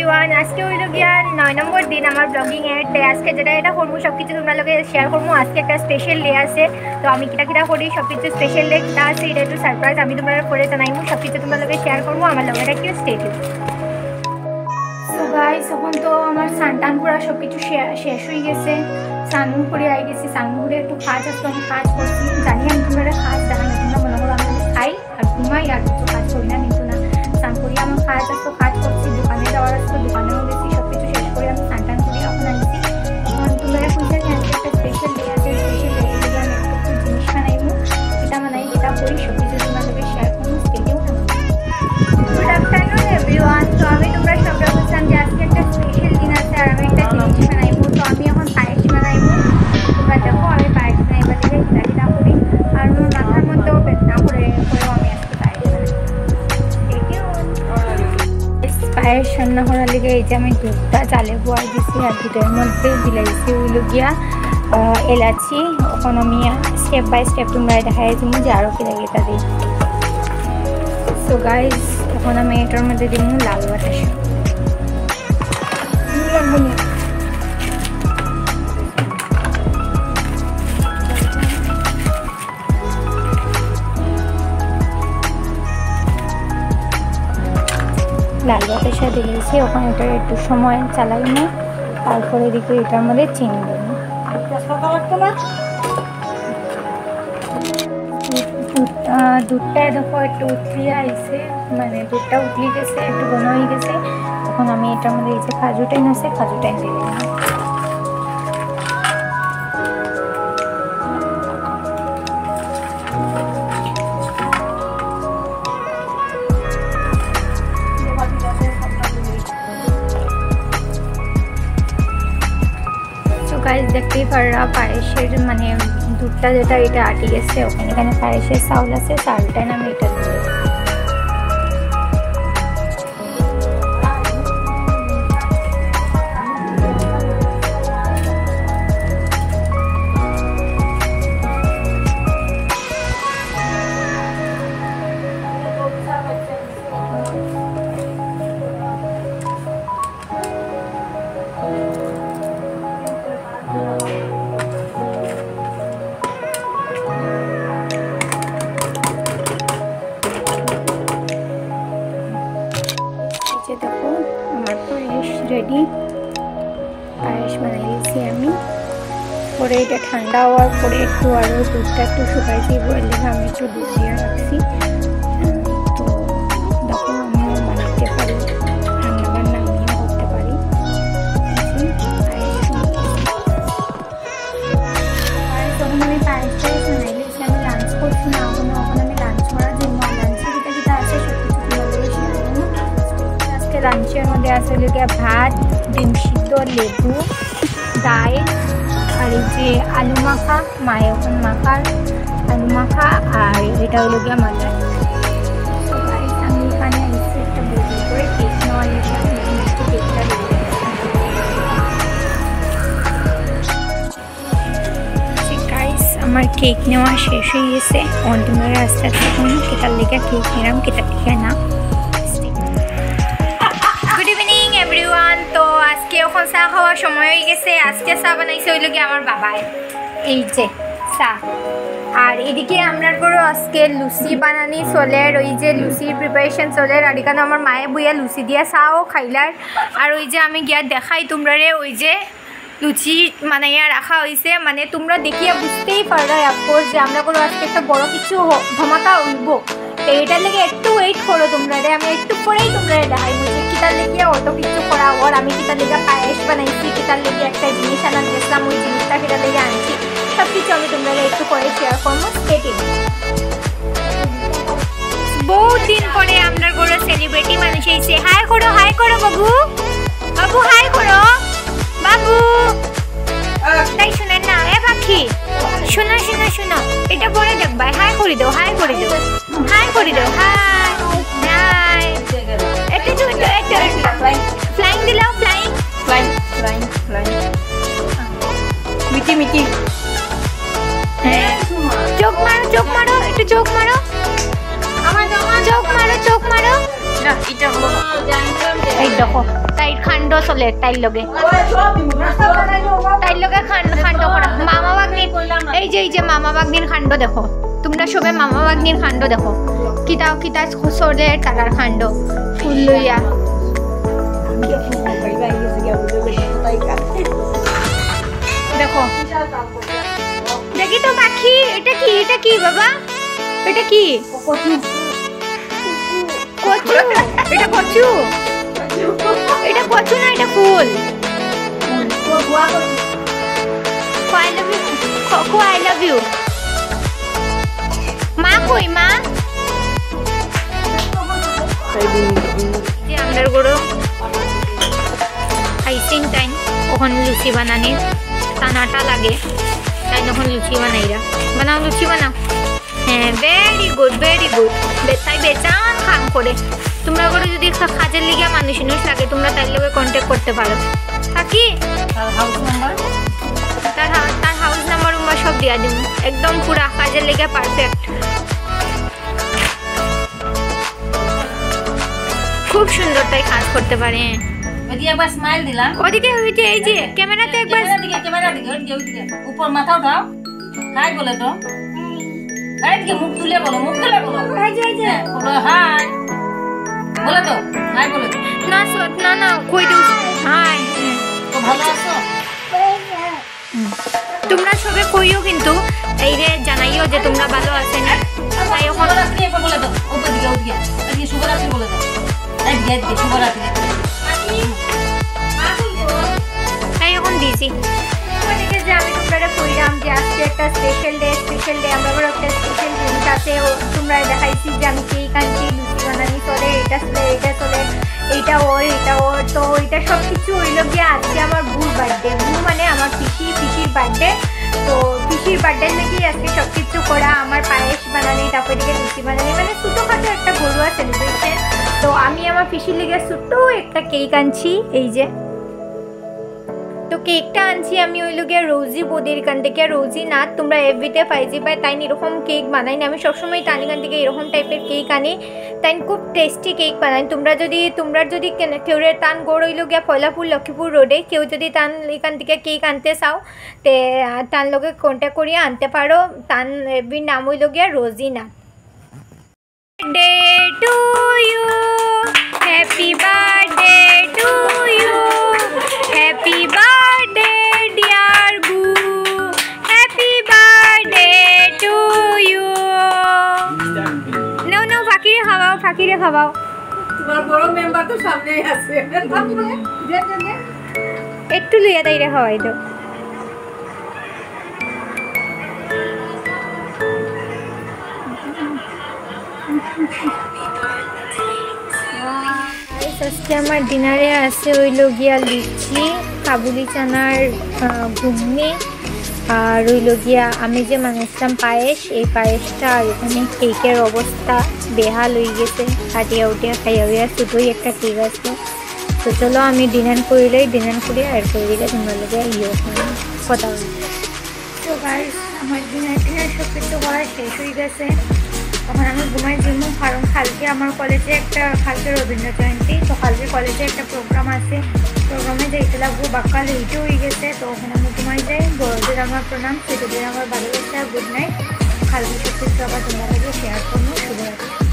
Everyone আজকে হইল গিয়া 9 নম্বর দিন আমার ব্লগিং এর। তো আজকে যেটা এটা করবো সবকিছু তোমার লগে শেয়ার করবো। আজকে একটা স্পেশাল ডে আছে, তো আমি কিটা কিটা করি সবকিছু স্পেশাল ডে কিটা আছে এটা একটু সারপ্রাইজ আমি তোমার করে জানাইমু। সবকিছু তোমার লগে শেয়ার করবো, আমার লগে রাখিও স্টে টিউন। সো গাইস এখন তো আমার সানটান করা সবকিছু শেষ হয়ে গেছে। সানু করে আই গেছি, সানু করে একটু কাজ আসতো, আমি কাজ করছি। জানি আমি তোমরা কাজ দেখাই না, তোমরা মনে করো আমি খাই আর ঘুমাই আর কিছু কাজ করি না, কিন্তু না, স্নান করি আমার কাজ আসতো, কাজ করছি, দোকানে যাওয়ার আসতো, দোকানেও গেছি, সব কিছু শেষ করে আমি সানটান করি এখন আনছি। এখন তোমরা শুনছেন আজকে একটা স্পেশাল ডে আছে, স্পেশাল ডে যদি আমি একটু জিনিস বানাইবো, এটা বানাই এটা করি সব কিছু তোমার সাথে শেয়ার করবো। Stdio good afternoon everyone. তো আমি তোমরা সবটা বলছিলাম যে আজকে একটা স্পেশাল দিন আছে আর আমি একটা জিনিস বানাইবো। তো আমি এখন পায়েস বানাইবো, তোমরা দেখো আমি পায়েস বানাইবার দিকে হিটা করি আর আমার মাথার মধ্যেও বেদনা করেও আমি আজকে পায়েস পায়েস রান্না করার লিগে এই যে আমি দুধটা চালে বোয়ার দিছি আর দুধের মধ্যে দিলাইছি হইল গিয়া এলাচি। এখন আমি স্টেপ বাই স্টেপ তোমরা দেখাই দিবো যে আরও কিনা এটা দিই। সো গাইস এখন আমি এটার মধ্যে দিব লাল বাতাস। লাল বাতাসা দিয়েছি, ওখানে এটা একটু সময় চালাইনি, তারপরে এদিকে এটার মধ্যে চিনি দেবো। দুধটা দেখো একটু উতলিয়ে আইছে, মানে দুধটা উতলি গেছে, একটু ঘন হয়ে গেছে। এখন আমি এটার মধ্যে এই যে কাজুটাই আছে কাজুটাই দিয়ে দিলাম। গাইস দেখতেই পাররা পায়েসের মানে দুধটা যেটা এটা আটি গেছে, ওখানে এখানে পায়েসের চাউল আছে, চাউলটা আমি এটা দিয়ে দেখো আমার পায়েস রেডি। পায়েস বানাই দিয়েছি আমি। পরে এটা ঠান্ডা হওয়ার পরে একটু আরও দুধটা একটু শুকাইছি, বললে আমি একটু দুধ দিয়ে রাখছি। তো দেখো আমিও বানাতে পারি, রান্না বান্না আমিও করতে পারি। তখন আমি পায়েসটা বানাই দিয়েছি, আমি লাঞ্চ করছি না এখন আমি লাঞ্চ করার জন্য লাঞ্চে যেটা যেটা আছে সব কিছু তোমাদের শেয়ার করবো। লাঞ্চের মধ্যে আসলে ভাত, ডিম সিদ্ধ, লেবু, ডাল আর এই যে আলু মাখা, মায়ে ওখান মাখার আলু মাখা, আর এটা হলো গিয়া মাটন। আমি এখানে আসছি একটা বড়ি করে কেক নেওয়া গেছে, কেকটা গাইস আমার কেক নেওয়া শেষ হয়ে গেছে। অন্তিমের আস্তে আস্তে কোনো কেটার লেগে কেক নিলাম, কেটার থেকে না। তো আজকে এখন চা খাওয়ার সময় হয়ে গেছে। আজকে চা বানাইছে হইল গিয়ে আমার বাবাই, এই যে চা। আর এদিকে আমরা বড় আজকে লুচি বানানি চলের, ওই যে লুচির প্রিপারেশন চলের। আর এখানে আমার মায়ে বইয়া লুচি দিয়া চাও খাইলার। আর ওই যে আমি গিয়া দেখাই তোমরারে ওই যে লুচি বানাইয়া রাখা হয়েছে, মানে তোমরা দেখিয়া বুঝতেই পারো অফকোর্স যে আমরা কোনো আজকে একটা বড় কিছু ধমাকা উঠবো। তো এটার লেগে একটু ওয়েট করো তোমরা, আমি একটু পরেই তোমরা দেখাই বলছি কিতার লেগে অত কিছু করা। ওর আমি কিতার লেগে পায়েস বানাইছি, কিতার লেগে একটা জিনিস আনা গেছিলাম, ওই জিনিসটা কিতার লেগে আনছি, সব কিছু আমি তোমরা একটু পরে শেয়ার করবো। স্টেটিং বহুত দিন পরে আপনার বড় সেলিব্রিটি মানুষ এসে হাই করো বাবু, বাবু হাই করো বাবু। তাই শুনেন না এ পাখি, শোনো শোনো শোনো, এটা পরে দেখবা, হাই করে দাও, হাই করে দাও, হাই করে দাও, হাই হাই। এটা তো এটা ফ্লাইং দিলাও, ফ্লাইং ফ্লাইং ফ্লাইং ফ্লাইং মিটি মিটি। চোখ মারো, চোখ মারো, একটু চোখ মারো, চোখ মারো, চোখ মারো। এই দেখো তাইর খান্ড চলে তাইর লগে খান্ড করা মামা বাগনির এই যে মামা বাগনির খান্ড দেখো তোমরা সবে মামা বাগনির খান্ড দেখো কিতা কিতা চলে তারার খান্ড ফুল লইয়া দেখো দেখি তো পাখি এটা কি বাবা এটা কি কচু এটা কচু এটা কচু না এটা ফুল I love you মা কই মা আমরার গরু খাইছেন তাই ওখান লুচি বানানি টানাটা লাগে তাই তখন লুচি বানাইরা বানাও লুচি বানাও হ্যাঁ ভেরি গুড তাই বেচান খান করে তোমরা করে যদি কাজের লিগে মানুষ লাগে তোমরা তার লগে কন্ট্যাক্ট করতে পারো থাকি তার হাউস নাম্বার উম্বার সব দিয়া দিব একদম পুরা কাজের লিগে পারফেক্ট খুব সুন্দর তাই কাজ করতে পারে ওদিকে একবার স্মাইল দিলাম ওদিকে ওইদিকে এই যে ক্যামেরাতে একবার ক্যামেরা দিকে ওইদিকে উপর মাথা উঠাও হাই বলে তো এইদিকে মুখ তুলে বলো এই যে বলো হাই বলে তো হাই বলে তো না কই দিও হাই তো ভালো আছো তোমরা সবে কইও কিন্তু এই রে জানাইও যে তোমরা ভালো আছেন তাই এখন শুভরাত্রি একবার বলে দাও ওদিকে এদিকে শুভরাত্রি বলে দাও এইদিকে শুভরাত্রি তাই এখন দিছি ওদিকে যে আমি তোমরা কইরাম যে আজকে একটা স্পেশাল ডে আমরা বড় একটা স্পেশাল জিনিস আছে তোমরা দেখাইছি যে আমি কেক আনছি লুচি বানানি চলে এটা চলে এইটা ওর তো ওইটা সব কিছু হইল গিয়ে আজকে আমার বুর বার্থডে মানে আমার পিসির বার্থডে তো পিসির বার্থডে নাকি আজকে সব কিছু করা আমার পায়েস বানানি তারপর দিকে লুচি বানানি মানে ছোটোখাটো একটা ঘরোয়া সেলিব্রেশন তো আমি আমার পিসির লেগে ছোট্ট একটা কেক আনছি এই যে তো কেকটা আনছি আমি ওই লোক রোজি বদির কান থেকে রোজি না তোমরা এফবিতে পাইছি পাই তাই এরকম কেক বানাই না আমি সবসময় তানি কান থেকে এরকম টাইপের কেক আনি তাই খুব টেস্টি কেক বানাই তোমরা যদি কেউ টান গড় হইল গিয়া ফয়লাপুর লক্ষ্মীপুর রোডে কেউ যদি টান এখান থেকে কেক আনতে চাও তে টান লোকে কন্ট্যাক্ট করিয়া আনতে পারো টান এফবির নাম হইল গিয়া রোজি না day to you happy birthday to you happy birthday dear গু হ্যাপি বার্থডে টু ইউ নো ফাকিরে খাওয়াও তোমার বড় মেম্বার তো সামনেই আছে একটু লইয়া তাইরে খাওয়াই দাও আজকে আমার ডিনারে আছে হইল গিয়া লিচি কাবুলি চানার ঘুগনি আর হইল গিয়া আমি যে বানাইছিলাম পায়েস এই পায়েসটা আর এখানে কেকের অবস্থা বেহাল হয়ে গেছে কাটিয়া উঠিয়া খাইয়া শুধুই একটা কেক আছে তো চলো আমি ডিনার করিলেই ডিনার করি আর করে দিলে তোমরা লোকে কথা বলি তো গাইস আমার ডিনার সব কিছু করা শেষ হয়ে গেছে তখন আমি ঘুমাই যাবো কারণ কালকে আমার কলেজে কালকে রবীন্দ্র জয়ন্তী তো কালকে কলেজে একটা প্রোগ্রাম আছে প্রোগ্রামে যাইতে লাগবো বাক্কা লেটও হয়ে গেছে তো ওখানে আমি ঘুমাই যাই বড়দের আমার প্রণাম ছোটদের আমার ভালোবাসা গুড নাইট কালকে সব কিছু আবার তোমরা শেয়ার করবো শুভরাত্রি।